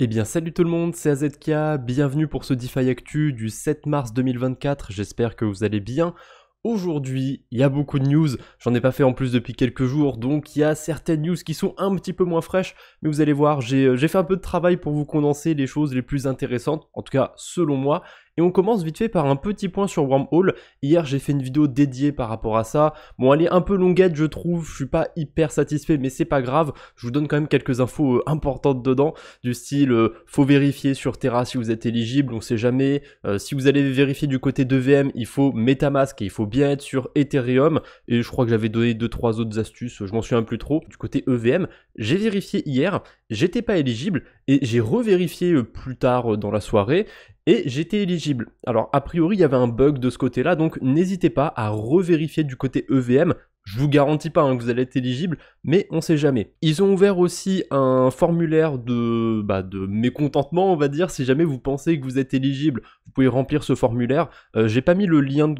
Eh bien salut tout le monde, c'est AZK, bienvenue pour ce DeFi Actu du 7 mars 2024, j'espère que vous allez bien. Aujourd'hui, il y a beaucoup de news, j'en ai pas fait en plus depuis quelques jours, donc il y a certaines news qui sont un petit peu moins fraîches, mais vous allez voir, j'ai fait un peu de travail pour vous condenser les choses les plus intéressantes, en tout cas selon moi. Et on commence vite fait par un petit point sur Wormhole. Hier, j'ai fait une vidéo dédiée par rapport à ça. Bon, elle est un peu longuette, je trouve. Je suis pas hyper satisfait, mais c'est pas grave. Je vous donne quand même quelques infos importantes dedans. Du style, faut vérifier sur Terra si vous êtes éligible, on sait jamais. Si vous allez vérifier du côté d'EVM, il faut MetaMask et il faut bien être sur Ethereum. Et je crois que j'avais donné 2-3 autres astuces, je m'en souviens plus trop. Du côté EVM, j'ai vérifié hier, j'étais pas éligible et j'ai revérifié plus tard dans la soirée. Et j'étais éligible. Alors, a priori, il y avait un bug de ce côté-là, donc n'hésitez pas à revérifier du côté EVM. Je vous garantis pas que vous allez être éligible, mais on sait jamais. Ils ont ouvert aussi un formulaire de mécontentement, on va dire. Si jamais vous pensez que vous êtes éligible, vous pouvez remplir ce formulaire. J'ai pas mis le lien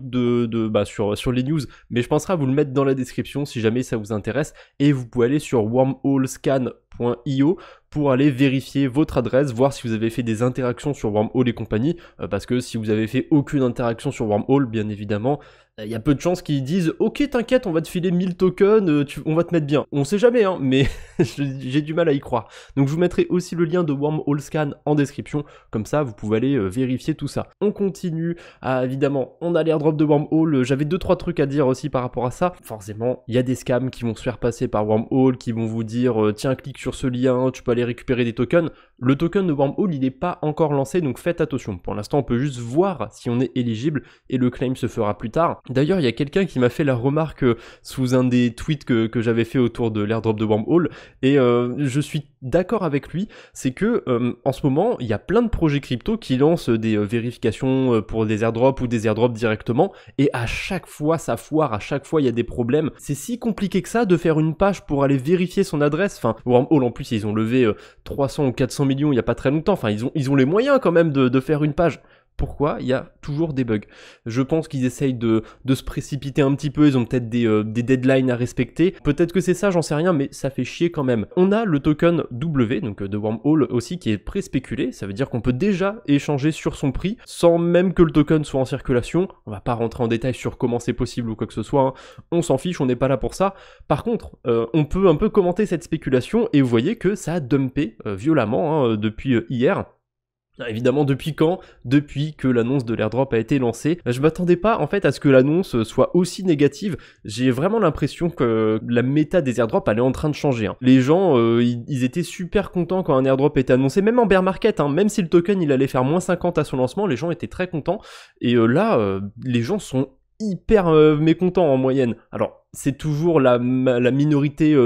sur les news, mais je penserai à vous le mettre dans la description si jamais ça vous intéresse. Et vous pouvez aller sur wormholescan.io pour aller vérifier votre adresse, voir si vous avez fait des interactions sur Wormhole et compagnie, parce que si vous avez fait aucune interaction sur Wormhole, bien évidemment, il y a peu de chances qu'ils disent « Ok, t'inquiète, on va te filer 1000 tokens, on va te mettre bien. » On sait jamais, mais j'ai du mal à y croire. Donc je vous mettrai aussi le lien de Wormhole Scan en description, comme ça vous pouvez aller vérifier tout ça. On continue, évidemment, on a l'airdrop de Wormhole, j'avais 2-3 trucs à dire aussi par rapport à ça. Forcément, il y a des scams qui vont se faire passer par Wormhole, qui vont vous dire « Tiens, clique sur ce lien, tu peux aller récupérer des tokens. » Le token de Wormhole, il n'est pas encore lancé, donc faites attention. Pour l'instant, on peut juste voir si on est éligible, et le claim se fera plus tard. D'ailleurs, il y a quelqu'un qui m'a fait la remarque sous un des tweets que j'avais fait autour de l'airdrop de Wormhole, et je suis d'accord avec lui, c'est que en ce moment, il y a plein de projets crypto qui lancent des vérifications pour des airdrops ou des airdrops directement, et à chaque fois, ça foire, à chaque fois, il y a des problèmes. C'est si compliqué que ça de faire une page pour aller vérifier son adresse. Enfin, Wormhole, en plus, ils ont levé 300 ou 400 millions il y a pas très longtemps, enfin, ils ont les moyens quand même de faire une page. Pourquoi il y a toujours des bugs? Je pense qu'ils essayent de se précipiter un petit peu, ils ont peut-être des deadlines à respecter. Peut-être que c'est ça, j'en sais rien, mais ça fait chier quand même. On a le token W, donc de Wormhole aussi, qui est pré-spéculé. Ça veut dire qu'on peut déjà échanger sur son prix, sans même que le token soit en circulation. On va pas rentrer en détail sur comment c'est possible ou quoi que ce soit. On s'en fiche, on n'est pas là pour ça. Par contre, on peut un peu commenter cette spéculation, et vous voyez que ça a dumpé violemment depuis hier. Évidemment, depuis quand? Depuis que l'annonce de l'airdrop a été lancée. Je m'attendais pas en fait à ce que l'annonce soit aussi négative. J'ai vraiment l'impression que la méta des airdrops elle est en train de changer. Les gens, ils étaient super contents quand un airdrop était annoncé, même en bear market, même si le token il allait faire moins 50 à son lancement, les gens étaient très contents. Et là, les gens sont hyper mécontents en moyenne. Alors, c'est toujours la minorité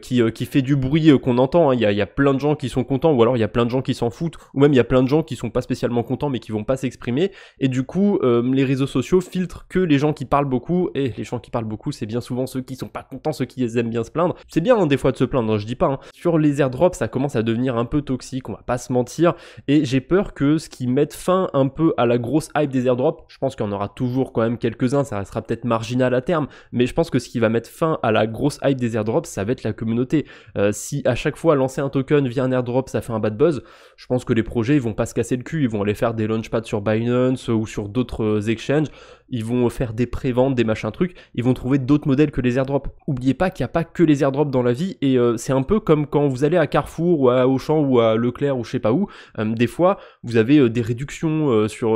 qui fait du bruit qu'on entend. Il y a plein de gens qui sont contents, ou alors il y a plein de gens qui s'en foutent, ou même il y a plein de gens qui sont pas spécialement contents mais qui vont pas s'exprimer. Et du coup, les réseaux sociaux filtrent que les gens qui parlent beaucoup, et les gens qui parlent beaucoup, c'est bien souvent ceux qui sont pas contents, ceux qui aiment bien se plaindre. C'est bien des fois de se plaindre, je dis pas. Sur les airdrops, ça commence à devenir un peu toxique, on va pas se mentir, et j'ai peur que ce qui mette fin un peu à la grosse hype des airdrops, je pense qu'il y en aura toujours quand même quelques-uns, ça restera peut-être marginal à terme, mais je pense que ce qui va mettre fin à la grosse hype des airdrops, ça va être la communauté. Si à chaque fois lancer un token via un airdrop ça fait un bad buzz, je pense que les projets ils vont pas se casser le cul, ils vont aller faire des launchpads sur Binance ou sur d'autres exchanges, ils vont faire des préventes, des machins trucs, ils vont trouver d'autres modèles que les airdrops. Oubliez pas qu'il n'y a pas que les airdrops dans la vie, et c'est un peu comme quand vous allez à Carrefour ou à Auchan ou à Leclerc ou je sais pas où, des fois vous avez des réductions sur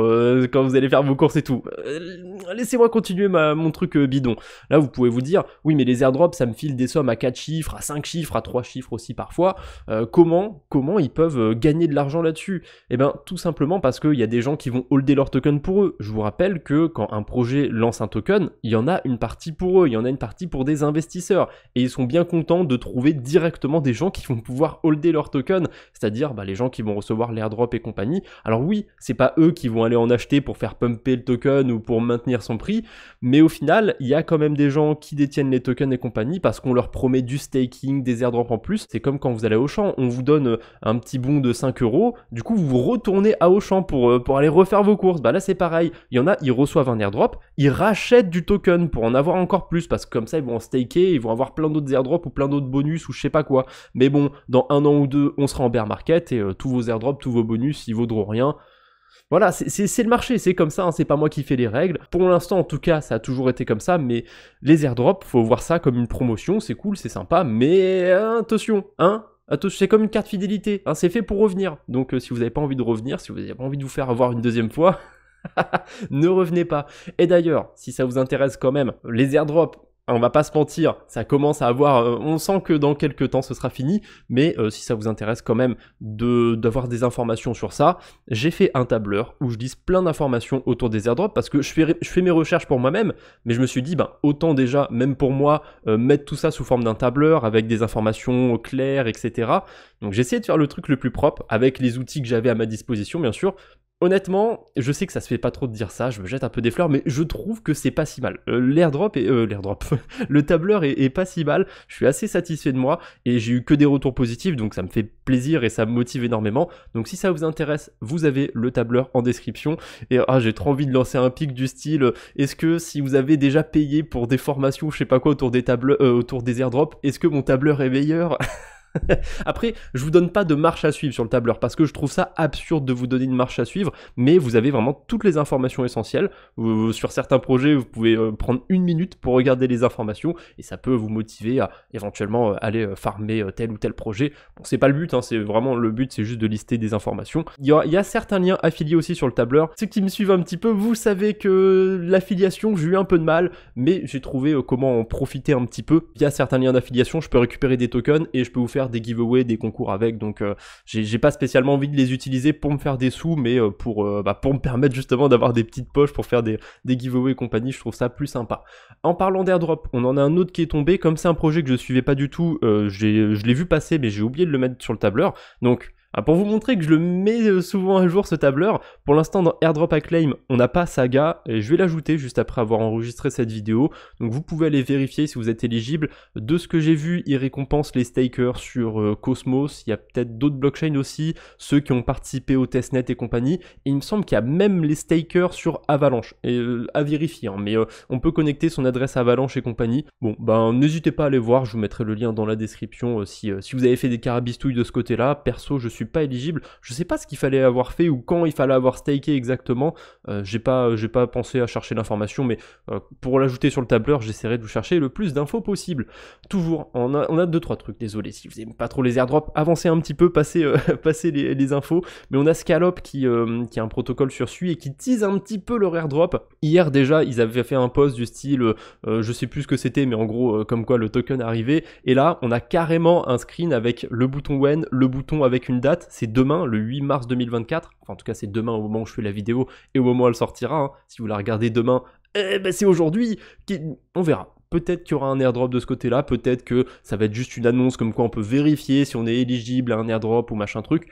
quand vous allez faire vos courses et tout. Laissez-moi continuer mon truc bidon. Là vous pouvez vous dire, oui mais les airdrops ça me file des sommes à 4 chiffres, à 5 chiffres, à 3 chiffres aussi parfois, comment ils peuvent gagner de l'argent là-dessus? Eh ben tout simplement parce qu'il y a des gens qui vont holder leur token pour eux. Je vous rappelle que quand un projet lance un token, il y en a une partie pour eux, il y en a une partie pour des investisseurs, et ils sont bien contents de trouver directement des gens qui vont pouvoir holder leur token, c'est-à-dire les gens qui vont recevoir l'airdrop et compagnie. Alors oui, c'est pas eux qui vont aller en acheter pour faire pumper le token ou pour maintenir son prix, mais au final, il y a quand même des gens qui détiennent les tokens et compagnie parce qu'on leur promet du staking, des airdrops en plus. C'est comme quand vous allez au Auchan, on vous donne un petit bon de 5 euros, du coup vous retournez à Auchan pour aller refaire vos courses. Bah là c'est pareil, il y en a, ils reçoivent un airdrop, ils rachètent du token pour en avoir encore plus parce que comme ça ils vont en staker, ils vont avoir plein d'autres airdrops ou plein d'autres bonus ou je sais pas quoi. Mais bon, dans 1 an ou 2, on sera en bear market et tous vos airdrops, tous vos bonus, ils vaudront rien. Voilà, c'est le marché, c'est comme ça, hein, c'est pas moi qui fais les règles. Pour l'instant, en tout cas, ça a toujours été comme ça, mais les airdrops, faut voir ça comme une promotion, c'est cool, c'est sympa, mais attention, hein, attention, c'est comme une carte fidélité, hein, c'est fait pour revenir. Donc si vous n'avez pas envie de revenir, si vous n'avez pas envie de vous faire avoir une deuxième fois, ne revenez pas. Et d'ailleurs, si ça vous intéresse quand même, les airdrops, on va pas se mentir, ça commence à avoir, on sent que dans quelques temps ce sera fini, mais si ça vous intéresse quand même d'avoir des informations sur ça, j'ai fait un tableur où je liste plein d'informations autour des airdrops parce que je fais mes recherches pour moi-même, mais je me suis dit, ben autant déjà, même pour moi, mettre tout ça sous forme d'un tableur avec des informations claires, etc. Donc j'ai essayé de faire le truc le plus propre avec les outils que j'avais à ma disposition, bien sûr. Honnêtement, je sais que ça se fait pas trop de dire ça, je me jette un peu des fleurs, mais je trouve que c'est pas si mal. L'airdrop, le tableur est pas si mal, je suis assez satisfait de moi, et j'ai eu que des retours positifs, donc ça me fait plaisir et ça me motive énormément. Donc si ça vous intéresse, vous avez le tableur en description, et j'ai trop envie de lancer un pic du style, est-ce que si vous avez déjà payé pour des formations, je sais pas quoi, autour des airdrops, est-ce que mon tableur est meilleur? Après, je vous donne pas de marche à suivre sur le tableur parce que je trouve ça absurde de vous donner une marche à suivre, mais vous avez vraiment toutes les informations essentielles. Sur certains projets, vous pouvez prendre 1 minute pour regarder les informations et ça peut vous motiver à éventuellement aller farmer tel ou tel projet. Bon, c'est pas le but, hein, c'est vraiment le but, c'est juste de lister des informations. Il y a certains liens affiliés aussi sur le tableur. Ceux qui me suivent un petit peu, vous savez que l'affiliation, j'ai eu un peu de mal, mais j'ai trouvé comment en profiter un petit peu. Il y a certains liens d'affiliation, je peux récupérer des tokens et je peux vous faire des giveaways, des concours avec, donc j'ai pas spécialement envie de les utiliser pour me faire des sous, mais pour me permettre justement d'avoir des petites poches pour faire des giveaways et compagnie, je trouve ça plus sympa. En parlant d'airdrop, on en a un autre qui est tombé, comme c'est un projet que je suivais pas du tout, je l'ai vu passer mais j'ai oublié de le mettre sur le tableur, donc pour vous montrer que je le mets souvent à jour ce tableur, pour l'instant dans Airdrop Acclaim, on n'a pas Saga, et je vais l'ajouter juste après avoir enregistré cette vidéo, donc vous pouvez aller vérifier si vous êtes éligible. De ce que j'ai vu, il récompense les stakers sur Cosmos, il y a peut-être d'autres blockchains aussi, ceux qui ont participé au testnet et compagnie, et il me semble qu'il y a même les stakers sur Avalanche, et à vérifier, hein, mais on peut connecter son adresse Avalanche et compagnie. Bon, ben n'hésitez pas à aller voir, je vous mettrai le lien dans la description si vous avez fait des carabistouilles de ce côté-là. Perso, je suis pas éligible, je sais pas ce qu'il fallait avoir fait ou quand il fallait avoir staké exactement, j'ai pas pensé à chercher l'information, mais pour l'ajouter sur le tableur, j'essaierai de vous chercher le plus d'infos possible. Toujours, on a 2-3 trucs, désolé si vous aimez pas trop les airdrops, avancez un petit peu, passez les infos, mais on a Scallop qui a un protocole sur Sui et qui tease un petit peu leur airdrop. Hier déjà, ils avaient fait un post du style, je sais plus ce que c'était, mais en gros, comme quoi le token arrivait, et là, on a carrément un screen avec le bouton when, le bouton avec une date, c'est demain, le 8 mars 2024, enfin en tout cas c'est demain au moment où je fais la vidéo et au moment où elle sortira, hein. Si vous la regardez demain, c'est aujourd'hui, on verra. Peut-être qu'il y aura un airdrop de ce côté-là, peut-être que ça va être juste une annonce comme quoi on peut vérifier si on est éligible à un airdrop ou machin truc.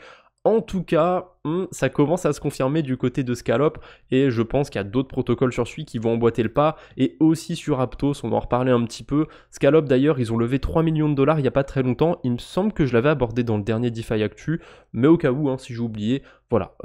En tout cas, ça commence à se confirmer du côté de Scallop et je pense qu'il y a d'autres protocoles sur Sui qui vont emboîter le pas et aussi sur Aptos, on va en reparler un petit peu. Scallop d'ailleurs, ils ont levé 3 millions de dollars il n'y a pas très longtemps, il me semble que je l'avais abordé dans le dernier DeFi Actu, mais au cas où, hein, si j'ai oublié, voilà,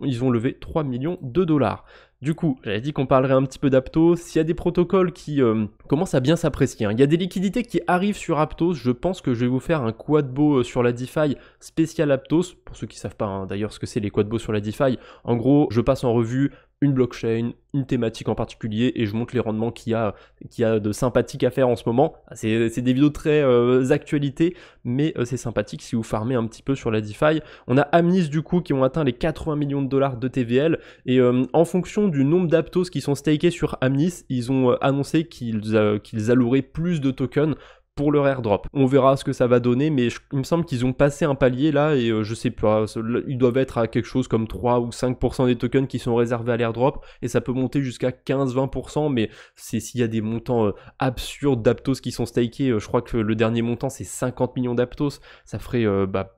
ils ont levé 3 millions de dollars. Du coup, j'avais dit qu'on parlerait un petit peu d'Aptos, s'il y a des protocoles qui commencent à bien s'apprécier, hein. Il y a des liquidités qui arrivent sur Aptos, je pense que je vais vous faire un quadbo sur la DeFi spécial Aptos, pour ceux qui savent pas hein, d'ailleurs ce que c'est les quadbos sur la DeFi, en gros je passe en revue une blockchain, une thématique en particulier et je montre les rendements qu'il y a de sympathique à faire en ce moment. C'est des vidéos très actualité, mais c'est sympathique si vous farmez un petit peu sur la DeFi. On a Amnis du coup qui ont atteint les 80 millions de dollars de TVL et en fonction du nombre d'Aptos qui sont stakés sur Amnis, ils ont annoncé qu'ils alloueraient plus de tokens pour leur airdrop. On verra ce que ça va donner, mais il me semble qu'ils ont passé un palier là, et je sais pas, ils doivent être à quelque chose comme 3 ou 5% des tokens qui sont réservés à l'airdrop, et ça peut monter jusqu'à 15-20%, mais c'est s'il y a des montants absurdes d'Aptos qui sont stakés, je crois que le dernier montant c'est 50 millions d'Aptos, ça ferait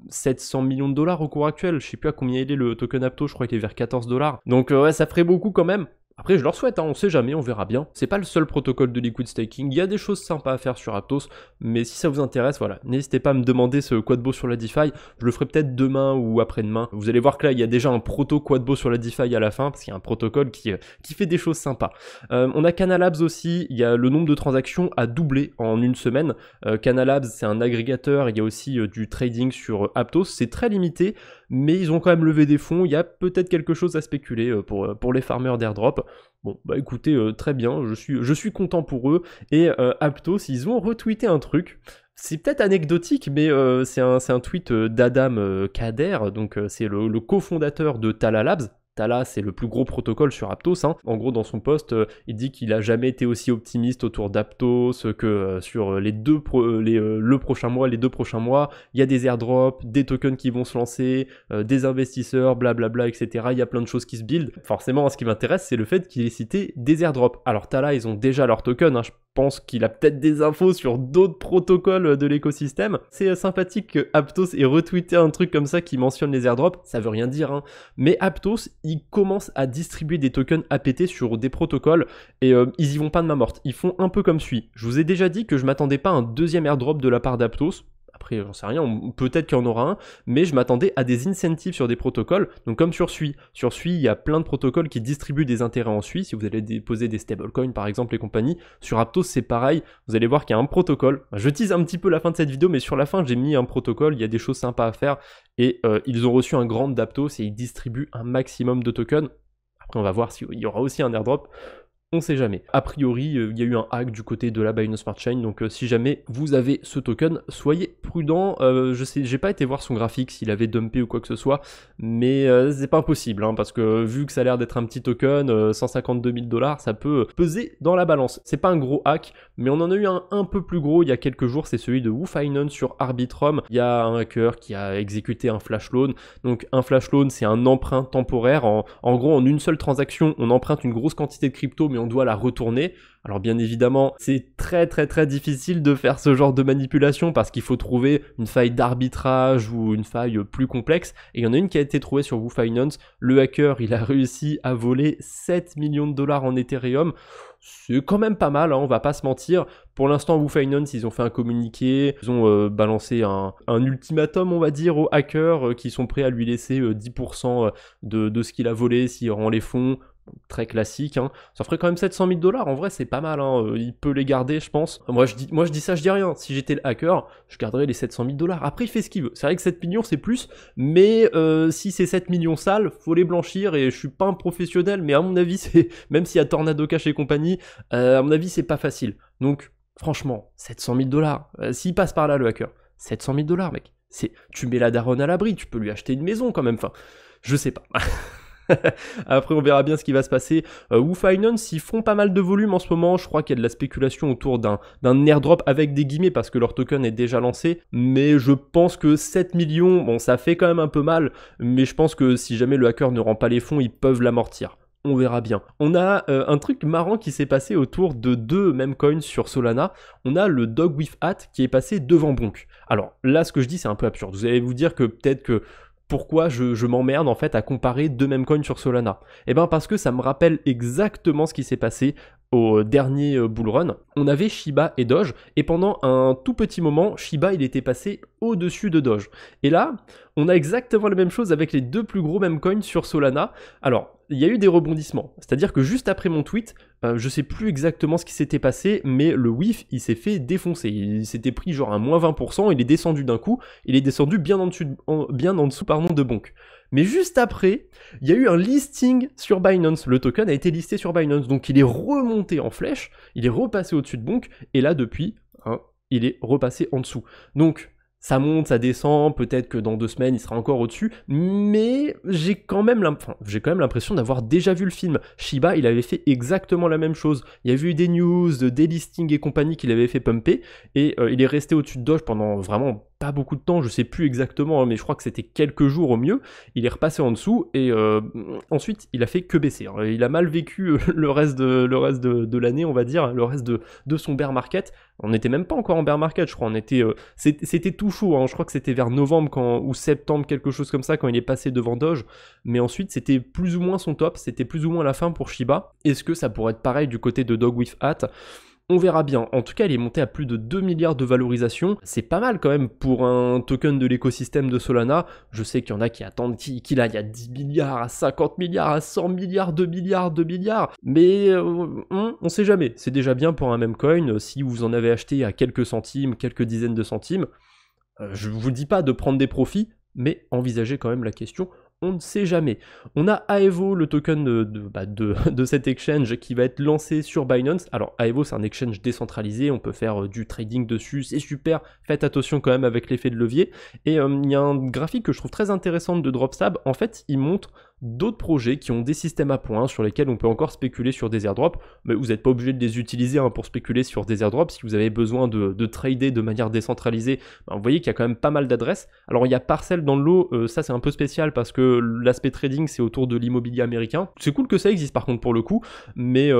700 millions de dollars au cours actuel, je sais plus à combien il est le token Aptos, je crois qu'il est vers 14 dollars, donc ouais, ça ferait beaucoup quand même. Après, je leur souhaite, hein, on sait jamais, on verra bien. C'est pas le seul protocole de liquid staking, il y a des choses sympas à faire sur Aptos, mais si ça vous intéresse, voilà, n'hésitez pas à me demander ce Quadbo sur la DeFi, je le ferai peut-être demain ou après-demain. Vous allez voir que là, il y a déjà un proto Quadbo sur la DeFi à la fin, parce qu'il y a un protocole qui fait des choses sympas. On a Canalabs aussi, il y a le nombre de transactions a doublé en une semaine. Canalabs, c'est un agrégateur, il y a aussi du trading sur Aptos, c'est très limité, mais ils ont quand même levé des fonds, il y a peut-être quelque chose à spéculer pour les farmers d'airdrop. Bon, bah écoutez, très bien, je suis content pour eux, et Aptos, ils ont retweeté un truc. C'est peut-être anecdotique, mais c'est un tweet d'Adam Kader, donc c'est le cofondateur de Tala Labs. Tala, c'est le plus gros protocole sur Aptos. Hein. En gros, dans son post, il dit qu'il a jamais été aussi optimiste autour d'Aptos, que sur le prochain mois, les 2 prochains mois, il y a des airdrops, des tokens qui vont se lancer, des investisseurs, blablabla, etc. Il y a plein de choses qui se build. Forcément, ce qui m'intéresse, c'est le fait qu'il ait cité des airdrops. Alors Tala, ils ont déjà leurs tokens, hein. Je pense qu'il a peut-être des infos sur d'autres protocoles de l'écosystème. C'est sympathique que Aptos ait retweeté un truc comme ça qui mentionne les airdrops, ça veut rien dire, hein. Mais Aptos, ils commencent à distribuer des tokens APT sur des protocoles et ils y vont pas de main morte. Ils font un peu comme suit. Je vous ai déjà dit que je m'attendais pas à un deuxième airdrop de la part d'Aptos. Après, j'en sais rien, peut-être qu'il y en aura un, mais je m'attendais à des incentives sur des protocoles, donc comme sur Sui. Sur Sui, il y a plein de protocoles qui distribuent des intérêts en Sui, si vous allez déposer des stablecoins par exemple et compagnie. Sur Aptos, c'est pareil, vous allez voir qu'il y a un protocole. Je tease un petit peu la fin de cette vidéo, mais sur la fin, j'ai mis un protocole, il y a des choses sympas à faire, et ils ont reçu un grant d'Aptos et ils distribuent un maximum de tokens. Après, on va voir s'il y aura aussi un airdrop. On sait jamais. A priori, il y a eu un hack du côté de la Binance Smart Chain, donc si jamais vous avez ce token, soyez prudent. Je sais, j'ai pas été voir son graphique, s'il avait dumpé ou quoi que ce soit, mais c'est pas impossible, hein, parce que vu que ça a l'air d'être un petit token, 152 000 $, ça peut peser dans la balance. C'est pas un gros hack, mais on en a eu un peu plus gros il y a quelques jours, c'est celui de WooFinance sur Arbitrum. Il y a un hacker qui a exécuté un flash loan. Donc un flash loan, c'est un emprunt temporaire. En gros, en une seule transaction, on emprunte une grosse quantité de crypto, mais on doit la retourner. Alors bien évidemment, c'est très difficile de faire ce genre de manipulation parce qu'il faut trouver une faille d'arbitrage ou une faille plus complexe. Et il y en a une qui a été trouvée sur WooFinance. Le hacker, il a réussi à voler 7 millions de dollars en Ethereum. C'est quand même pas mal, hein, on va pas se mentir. Pour l'instant, WooFinance, ils ont fait un communiqué, ils ont balancé un ultimatum, on va dire, aux hackers qui sont prêts à lui laisser 10% de ce qu'il a volé s'il rend les fonds. Très classique, hein. Ça ferait quand même 700 000 $, en vrai c'est pas mal, hein. Il peut les garder je pense. Moi je dis ça, je dis rien, si j'étais le hacker, je garderais les 700 000 $. Après il fait ce qu'il veut, c'est vrai que 7 millions c'est plus, mais si c'est 7 millions sales, faut les blanchir et je suis pas un professionnel, mais à mon avis c'est, même s'il y a Tornado Cash et compagnie, à mon avis c'est pas facile. Donc franchement, 700 000 $, s'il passe par là le hacker, 700 000 $, mec, tu mets la daronne à l'abri, tu peux lui acheter une maison quand même, enfin, je sais pas. Après on verra bien ce qui va se passer. WooFinance, ils font pas mal de volume en ce moment, je crois qu'il y a de la spéculation autour d'un airdrop avec des guillemets parce que leur token est déjà lancé, mais je pense que 7 millions, bon ça fait quand même un peu mal, mais je pense que si jamais le hacker ne rend pas les fonds, ils peuvent l'amortir. On verra bien. On a un truc marrant qui s'est passé autour de 2 meme coins sur Solana. On a le Dog with Hat qui est passé devant Bonk. Alors là ce que je dis c'est un peu absurde, vous allez vous dire que peut-être que pourquoi je m'emmerde en fait à comparer 2 meme coins sur Solana? Eh ben parce que ça me rappelle exactement ce qui s'est passé au dernier bull run. On avait Shiba et Doge, et pendant un tout petit moment, Shiba il était passé au-dessus de Doge. Et là, on a exactement la même chose avec les 2 plus gros meme coins sur Solana. Alors, il y a eu des rebondissements, c'est-à-dire que juste après mon tweet, je sais plus exactement ce qui s'était passé, mais le WIF il s'est fait défoncer. Il s'était pris genre un moins 20%, il est descendu d'un coup, il est descendu bien en dessous de Bonk. Mais juste après, il y a eu un listing sur Binance. Le token a été listé sur Binance. Donc il est remonté en flèche, il est repassé au-dessus de Bonk, et là depuis, hein, il est repassé en dessous. Donc ça monte, ça descend, peut-être que dans 2 semaines il sera encore au-dessus, mais j'ai quand même l'impression d'avoir déjà vu le film. Shiba, il avait fait exactement la même chose. Il y a eu des news, des listings et compagnie qu'il avait fait pumper, et il est resté au-dessus de Doge pendant vraiment pas beaucoup de temps, je sais plus exactement, hein, mais je crois que c'était quelques jours au mieux, il est repassé en dessous et ensuite il a fait que baisser. Hein. Il a mal vécu le reste de l'année, on va dire, le reste de son bear market. On n'était même pas encore en bear market, je crois, c'était tout chaud, hein. Je crois que c'était vers novembre ou septembre, quelque chose comme ça, quand il est passé devant Doge, mais ensuite c'était plus ou moins son top, c'était plus ou moins la fin pour Shiba. Est-ce que ça pourrait être pareil du côté de Dog with Hat? On verra bien. En tout cas, il est monté à plus de 2 milliards de valorisation. C'est pas mal quand même pour un token de l'écosystème de Solana. Je sais qu'il y en a qui attendent qu'il aille à 10 milliards, à 50 milliards, à 100 milliards, 2 milliards, 2 milliards. Mais on sait jamais. C'est déjà bien pour un même coin. Si vous en avez acheté à quelques centimes, quelques dizaines de centimes, je vous dis pas de prendre des profits, mais envisagez quand même la question. On ne sait jamais. On a Aevo, le token de cet exchange qui va être lancé sur Binance. Alors Aevo, c'est un exchange décentralisé, on peut faire du trading dessus, c'est super. Faites attention quand même avec l'effet de levier. Et il y a un graphique que je trouve très intéressant de Dropstab. En fait, il montre d'autres projets qui ont des systèmes à points sur lesquels on peut encore spéculer sur des airdrops, mais vous n'êtes pas obligé de les utiliser pour spéculer sur des airdrops. Si vous avez besoin de trader de manière décentralisée, vous voyez qu'il y a quand même pas mal d'adresses. Alors il y a Parcel dans le lot, ça c'est un peu spécial parce que l'aspect trading c'est autour de l'immobilier américain. C'est cool que ça existe par contre pour le coup, mais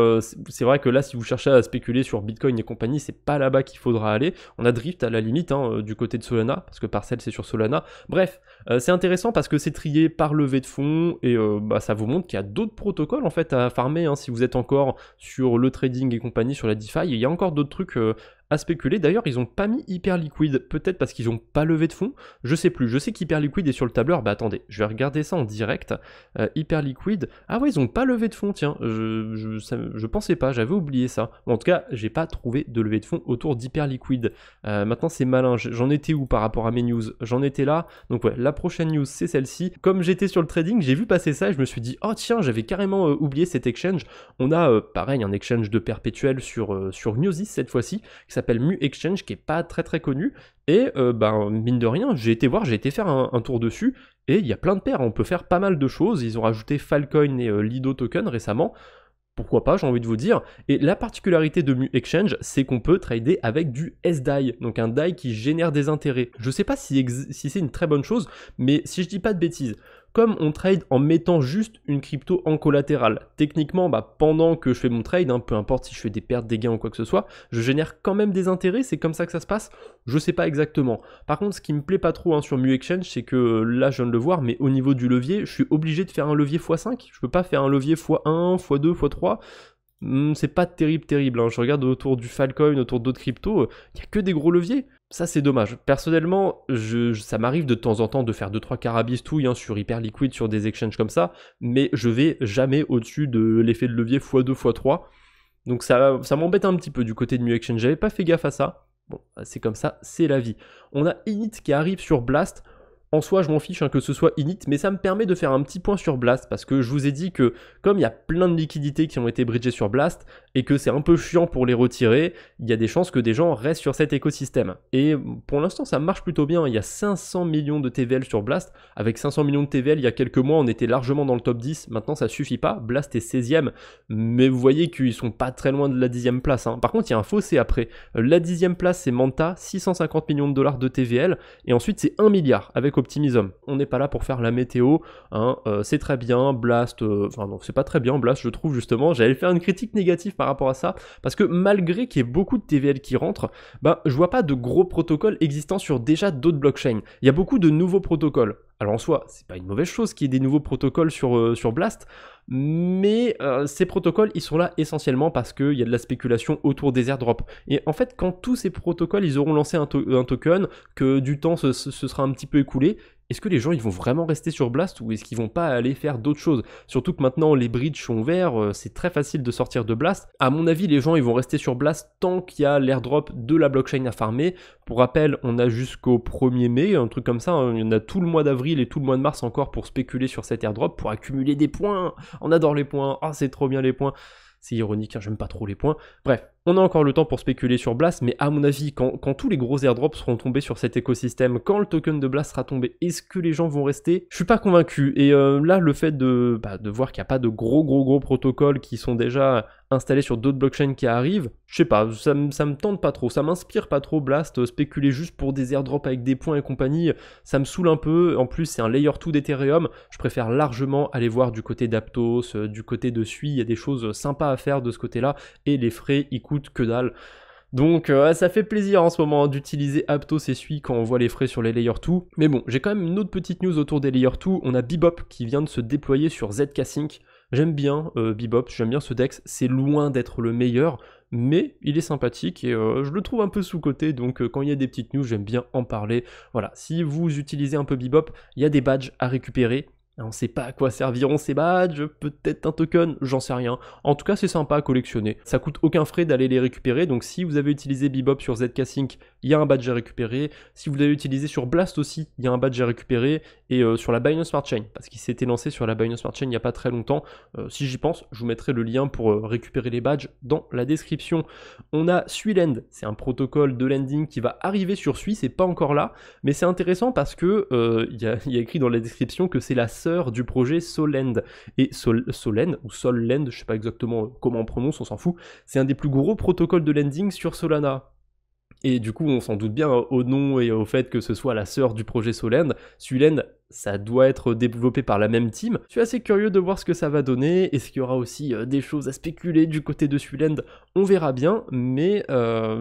c'est vrai que là si vous cherchez à spéculer sur Bitcoin et compagnie, c'est pas là-bas qu'il faudra aller. On a Drift à la limite du côté de Solana, parce que Parcel c'est sur Solana. Bref, c'est intéressant parce que c'est trié par levée de fonds et ça vous montre qu'il y a d'autres protocoles en fait à farmer, hein, si vous êtes encore sur le trading et compagnie, sur la DeFi, il y a encore d'autres trucs à spéculer. D'ailleurs, ils ont pas mis Hyperliquid, peut-être parce qu'ils ont pas levé de fonds, je sais plus. Je sais qu'Hyperliquid est sur le tableur. Bah attendez, je vais regarder ça en direct. Hyperliquid, ah ouais, ils ont pas levé de fonds, tiens. Je pensais pas, j'avais oublié ça. Bon, en tout cas, j'ai pas trouvé de levée de fonds autour d'Hyperliquid. Maintenant, c'est malin. J'en étais où par rapport à mes news? J'en étais là. Donc ouais, la prochaine news, c'est celle-ci. Comme j'étais sur le trading, j'ai vu passer ça et je me suis dit, oh tiens, j'avais carrément oublié cet exchange. On a pareil un exchange de perpétuel sur Gnosis cette fois-ci, qui s'appelle Mu Exchange, qui est pas très très connu, et mine de rien, j'ai été faire un tour dessus, et il y a plein de paires, on peut faire pas mal de choses. Ils ont rajouté Filecoin et Lido Token récemment, pourquoi pas, j'ai envie de vous dire. Et la particularité de Mu Exchange, c'est qu'on peut trader avec du SDAI, donc un DAI qui génère des intérêts. Je sais pas si c'est une très bonne chose, mais si je dis pas de bêtises, comme on trade en mettant juste une crypto en collatéral, techniquement, pendant que je fais mon trade, peu importe si je fais des pertes, des gains ou quoi que ce soit, je génère quand même des intérêts, c'est comme ça que ça se passe, je sais pas exactement. Par contre, ce qui me plaît pas trop sur Mu Exchange, c'est que là, je viens de le voir, mais au niveau du levier, je suis obligé de faire un levier x5, je peux pas faire un levier x1, x2, x3, c'est pas terrible, hein. Je regarde autour du Filecoin, autour d'autres cryptos, il y a que des gros leviers. Ça c'est dommage. Personnellement, ça m'arrive de temps en temps de faire 2-3 carabistouilles sur Hyperliquid, sur des exchanges comme ça, mais je vais jamais au-dessus de l'effet de levier x2, x3. Donc ça m'embête un petit peu du côté de Mu Exchange. J'avais pas fait gaffe à ça. Bon, c'est comme ça, c'est la vie. On a Init qui arrive sur Blast. En soi, je m'en fiche que ce soit init, mais ça me permet de faire un petit point sur Blast, parce que je vous ai dit que comme il y a plein de liquidités qui ont été bridgées sur Blast, et que c'est un peu chiant pour les retirer, il y a des chances que des gens restent sur cet écosystème. Et pour l'instant, ça marche plutôt bien. Il y a 500 millions de TVL sur Blast. Avec 500 millions de TVL, il y a quelques mois, on était largement dans le top 10. Maintenant, ça suffit pas. Blast est 16e, mais vous voyez qu'ils sont pas très loin de la 10e place. Par contre, il y a un fossé après. La 10e place, c'est Manta, 650 millions de dollars de TVL, et ensuite, c'est 1 milliard avec Optimism. On n'est pas là pour faire la météo, c'est très bien, Blast, non, c'est pas très bien, Blast, je trouve justement, j'allais faire une critique négative par rapport à ça, parce que malgré qu'il y ait beaucoup de TVL qui rentrent, je vois pas de gros protocoles existants sur déjà d'autres blockchains. Il y a beaucoup de nouveaux protocoles. Alors en soi, c'est pas une mauvaise chose qu'il y ait des nouveaux protocoles sur Blast, mais ces protocoles, ils sont là essentiellement parce qu'il y a de la spéculation autour des airdrops. Et en fait, quand tous ces protocoles, ils auront lancé un token, que du temps se sera un petit peu écoulé, est-ce que les gens ils vont vraiment rester sur Blast ou est-ce qu'ils vont pas aller faire d'autres choses? Surtout que maintenant les bridges sont ouverts, c'est très facile de sortir de Blast. À mon avis, les gens ils vont rester sur Blast tant qu'il y a l'airdrop de la blockchain à farmer. Pour rappel, on a jusqu'au 1er mai, un truc comme ça, il y en a tout le mois d'avril et tout le mois de mars encore pour spéculer sur cet airdrop, pour accumuler des points. On adore les points, c'est trop bien les points. C'est ironique, j'aime pas trop les points. Bref, on a encore le temps pour spéculer sur Blast, mais à mon avis, quand tous les gros airdrops seront tombés sur cet écosystème, quand le token de Blast sera tombé, est-ce que les gens vont rester? Je suis pas convaincu. Et là, le fait de voir qu'il n'y a pas de gros protocoles qui sont déjà installé sur d'autres blockchains qui arrivent. Je sais pas, ça me tente pas trop, ça m'inspire pas trop Blast, spéculer juste pour des airdrops avec des points et compagnie, ça me saoule un peu. En plus c'est un layer 2 d'Ethereum, je préfère largement aller voir du côté d'Aptos, du côté de Sui, il y a des choses sympas à faire de ce côté-là, et les frais ils coûtent que dalle. Donc ça fait plaisir en ce moment d'utiliser Aptos et Sui quand on voit les frais sur les Layer 2. Mais bon, j'ai quand même une autre petite news autour des Layer 2. On a Bebop qui vient de se déployer sur ZK Sync. J'aime bien Bebop, j'aime bien ce DEX. C'est loin d'être le meilleur, mais il est sympathique et je le trouve un peu sous-coté. Donc quand il y a des petites news, j'aime bien en parler. Voilà, si vous utilisez un peu Bebop, il y a des badges à récupérer. On sait pas à quoi serviront ces badges, peut-être un token, j'en sais rien. En tout cas, c'est sympa à collectionner. Ça coûte aucun frais d'aller les récupérer, donc si vous avez utilisé Bebop sur ZK Sync, il y a un badge à récupérer. Si vous l'avez utilisé sur Blast aussi, il y a un badge à récupérer. Et sur la Binance Smart Chain, parce qu'il s'était lancé sur la Binance Smart Chain il n'y a pas très longtemps. Si j'y pense, je vous mettrai le lien pour récupérer les badges dans la description. On a Suilend, c'est un protocole de lending qui va arriver sur Sui, c'est pas encore là, mais c'est intéressant parce que il y a écrit dans la description que c'est la sœur du projet Solend. Et Solend, ou Solend, je sais pas exactement comment on prononce, on s'en fout, c'est un des plus gros protocoles de lending sur Solana. Et du coup, on s'en doute bien au nom et au fait que ce soit la sœur du projet Solend. Suilend, ça doit être développé par la même team. Je suis assez curieux de voir ce que ça va donner. Est-ce qu'il y aura aussi des choses à spéculer du côté de Suilend? On verra bien, mais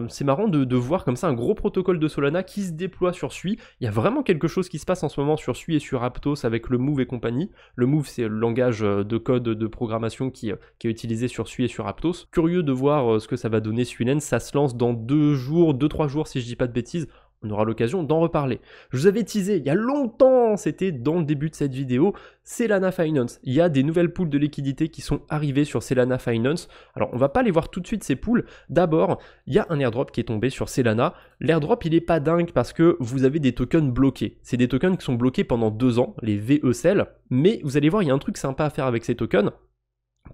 c'est marrant de voir comme ça un gros protocole de Solana qui se déploie sur Sui. Il y a vraiment quelque chose qui se passe en ce moment sur Sui et sur Aptos avec le Move et compagnie. Le Move, c'est le langage de code de programmation qui est utilisé sur Sui et sur Aptos. Curieux de voir ce que ça va donner Suilend. Ça se lance dans 2-3 jours si je dis pas de bêtises. On aura l'occasion d'en reparler. Je vous avais teasé il y a longtemps, c'était dans le début de cette vidéo, Solana Finance. Il y a des nouvelles pools de liquidités qui sont arrivées sur Solana Finance. Alors on va pas les voir tout de suite ces pools. D'abord, il y a un airdrop qui est tombé sur Solana. L'airdrop il est pas dingue parce que vous avez des tokens bloqués. C'est des tokens qui sont bloqués pendant 2 ans, les VECL. Mais vous allez voir, il y a un truc sympa à faire avec ces tokens.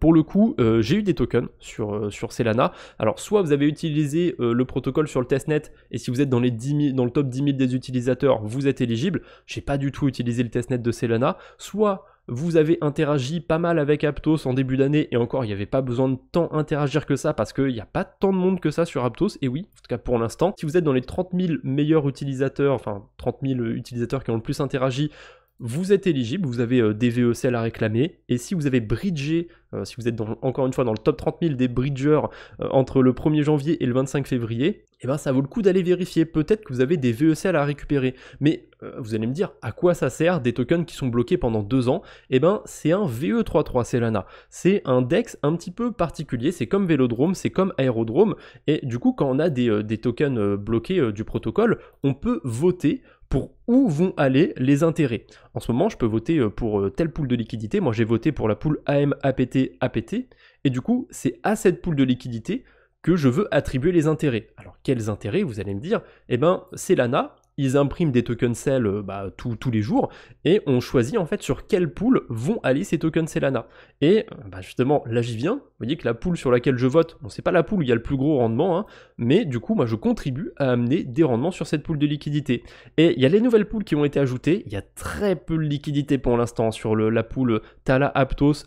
Pour le coup, j'ai eu des tokens sur Solana. Alors, soit vous avez utilisé le protocole sur le testnet, et si vous êtes dans le top 10 000 des utilisateurs, vous êtes éligible. J'ai pas du tout utilisé le testnet de Solana. Soit vous avez interagi pas mal avec Aptos en début d'année, et encore, il n'y avait pas besoin de tant interagir que ça, parce qu'il n'y a pas tant de monde que ça sur Aptos, et oui, en tout cas pour l'instant. Si vous êtes dans les 30 000 meilleurs utilisateurs, enfin 30 000 utilisateurs qui ont le plus interagi, vous êtes éligible, vous avez des VECL à réclamer, et si vous avez bridgé, si vous êtes encore une fois dans le top 30 000 des bridgers entre le 1er janvier et le 25 février, et ben ça vaut le coup d'aller vérifier, peut-être que vous avez des VECL à récupérer. Mais vous allez me dire, à quoi ça sert des tokens qui sont bloqués pendant 2 ans? Et ben c'est un VE33 Solana, c'est un DEX un petit peu particulier, c'est comme Vélodrome, c'est comme Aérodrome, et du coup quand on a des tokens bloqués du protocole, on peut voter pour où vont aller les intérêts. En ce moment, je peux voter pour telle pool de liquidité. Moi, j'ai voté pour la pool AM-APT-APT. Et du coup, c'est à cette pool de liquidité que je veux attribuer les intérêts. Alors, quels intérêts, vous allez me dire? Eh ben, c'est Solana. Ils impriment des tokens SEL tous les jours et on choisit en fait sur quelle pool vont aller ces tokens Solana. Et justement, là j'y viens, vous voyez que la pool sur laquelle je vote, bon, c'est pas la pool où il y a le plus gros rendement, hein, mais du coup moi je contribue à amener des rendements sur cette pool de liquidité. Et il y a les nouvelles pools qui ont été ajoutées, il y a très peu de liquidité pour l'instant sur la pool Tala Aptos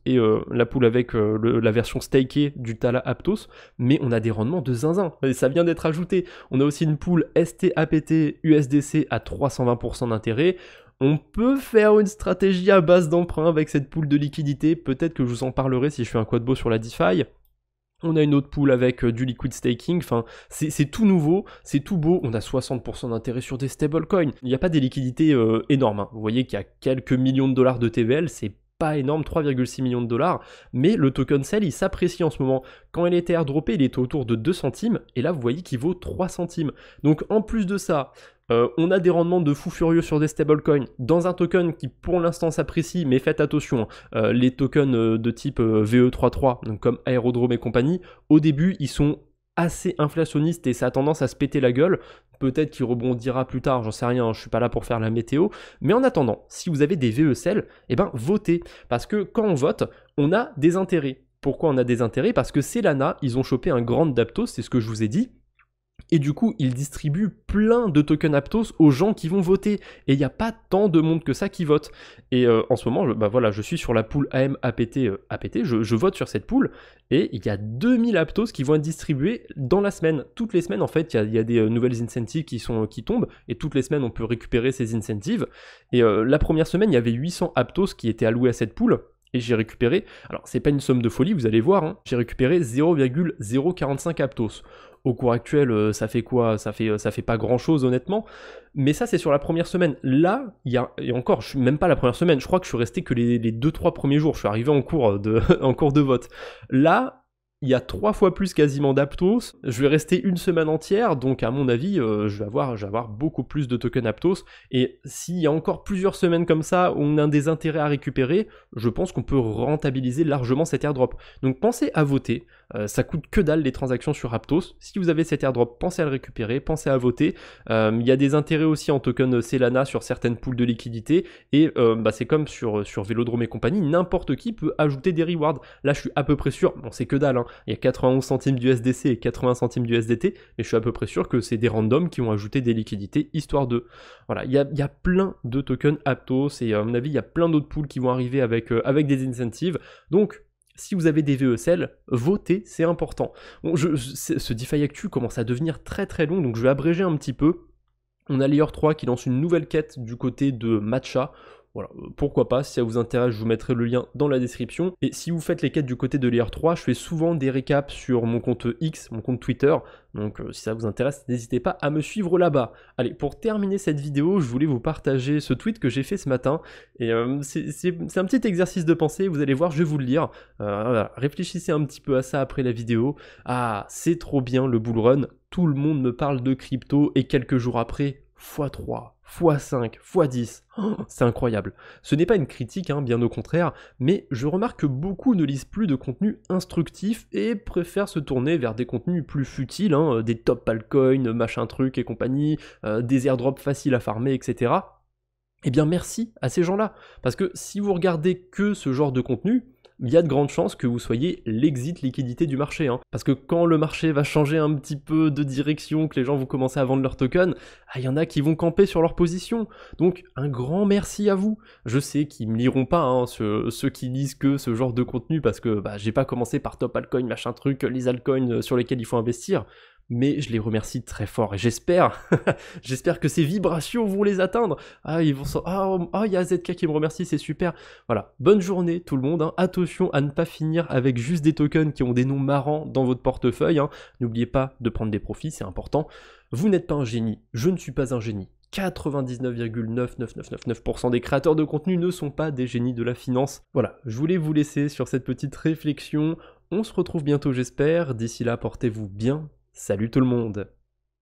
et la pool avec la version stakée du Tala Aptos, mais on a des rendements de zinzin, et ça vient d'être ajouté. On a aussi une pool STAPT USDC à 320% d'intérêt. On peut faire une stratégie à base d'emprunt avec cette pool de liquidité. Peut-être que je vous en parlerai si je fais un quadbo sur la DeFi. On a une autre pool avec du liquid staking, enfin c'est tout nouveau, c'est tout beau, on a 60% d'intérêt sur des stablecoins. Il n'y a pas des liquidités énormes, hein. Vous voyez qu'il y a quelques millions de dollars de TVL, c'est pas énorme, 3,6 millions de dollars, mais le token SEL il s'apprécie en ce moment. Quand il était airdroppé, il était autour de 2 centimes, et là vous voyez qu'il vaut 3 centimes. Donc en plus de ça, on a des rendements de fou furieux sur des stablecoins dans un token qui pour l'instant s'apprécie, mais faites attention, les tokens de type VE33, donc comme Aérodrome et compagnie, au début ils sont assez inflationniste et ça a tendance à se péter la gueule. Peut-être qu'il rebondira plus tard, j'en sais rien, je suis pas là pour faire la météo. Mais en attendant, si vous avez des VECL, eh ben votez. Parce que quand on vote, on a des intérêts. Pourquoi on a des intérêts? Parce que Solana, ils ont chopé un grand d'Aptos, c'est ce que je vous ai dit. Et du coup, il distribue plein de tokens Aptos aux gens qui vont voter. Et il n'y a pas tant de monde que ça qui vote. Et en ce moment, je suis sur la pool AMAPT, je vote sur cette pool. Et il y a 2000 Aptos qui vont être distribués dans la semaine. Toutes les semaines, en fait, il y a des nouvelles incentives qui tombent. Et toutes les semaines, on peut récupérer ces incentives. Et la première semaine, il y avait 800 Aptos qui étaient alloués à cette pool. Et j'ai récupéré, alors c'est pas une somme de folie, vous allez voir, hein, j'ai récupéré 0,045 Aptos. Au cours actuel, ça fait quoi? Ça fait pas grand chose honnêtement, mais ça c'est sur la première semaine. Là, et encore, je suis même pas la première semaine, je crois que je suis resté que les 2-3 premiers jours, je suis arrivé en cours en cours de vote. Là, il y a 3 fois plus quasiment d'Aptos, je vais rester une semaine entière, donc à mon avis, je vais avoir beaucoup plus de tokens Aptos, et s'il y a encore plusieurs semaines comme ça, où on a des intérêts à récupérer, je pense qu'on peut rentabiliser largement cet airdrop. Donc pensez à voter, ça coûte que dalle les transactions sur Aptos, si vous avez cet airdrop, pensez à le récupérer, pensez à voter, il y a des intérêts aussi en token Solana sur certaines pools de liquidité, et c'est comme sur Vélodrome et compagnie, n'importe qui peut ajouter des rewards. Là je suis à peu près sûr, bon c'est que dalle, hein, il y a 91 centimes du SDC et 80 centimes du SDT, mais je suis à peu près sûr que c'est des randoms qui ont ajouté des liquidités histoire de... Voilà, il y a plein de tokens Aptos, et à mon avis, il y a plein d'autres pools qui vont arriver avec des incentives, donc... Si vous avez des VESL, votez, c'est important. Bon, ce DeFi Actu commence à devenir très très long, donc je vais abréger un petit peu. On a Layer 3 qui lance une nouvelle quête du côté de Matcha. Voilà, pourquoi pas, si ça vous intéresse, je vous mettrai le lien dans la description. Et si vous faites les quêtes du côté de Layer 3, je fais souvent des récaps sur mon compte X, mon compte Twitter. Donc si ça vous intéresse, n'hésitez pas à me suivre là-bas. Allez, pour terminer cette vidéo, je voulais vous partager ce tweet que j'ai fait ce matin. Et c'est un petit exercice de pensée, vous allez voir, je vais vous le lire. Voilà, réfléchissez un petit peu à ça après la vidéo. Ah, c'est trop bien le bull run. Tout le monde me parle de crypto et quelques jours après, x3, x5, x10, c'est incroyable. Ce n'est pas une critique, hein, bien au contraire, mais je remarque que beaucoup ne lisent plus de contenu instructif et préfèrent se tourner vers des contenus plus futiles, hein, des top altcoins, machin truc et compagnie, des airdrops faciles à farmer, etc. Eh bien merci à ces gens-là, parce que si vous regardez que ce genre de contenu, il y a de grandes chances que vous soyez l'exit liquidité du marché. Hein. Parce que quand le marché va changer un petit peu de direction, que les gens vont commencer à vendre leurs tokens, il y en a qui vont camper sur leur position. Donc un grand merci à vous. Je sais qu'ils me liront pas, hein, ceux qui lisent que ce genre de contenu, parce que j'ai pas commencé par top altcoin, machin truc, les altcoins sur lesquels il faut investir. Mais je les remercie très fort et j'espère que ces vibrations vont les atteindre. Ah, il y a ZK qui me remercie, c'est super. Voilà, bonne journée tout le monde, hein. Attention à ne pas finir avec juste des tokens qui ont des noms marrants dans votre portefeuille, hein. N'oubliez pas de prendre des profits, c'est important. Vous n'êtes pas un génie, je ne suis pas un génie. 99,99999% des créateurs de contenu ne sont pas des génies de la finance. Voilà, je voulais vous laisser sur cette petite réflexion. On se retrouve bientôt j'espère, d'ici là portez-vous bien. Salut tout le monde!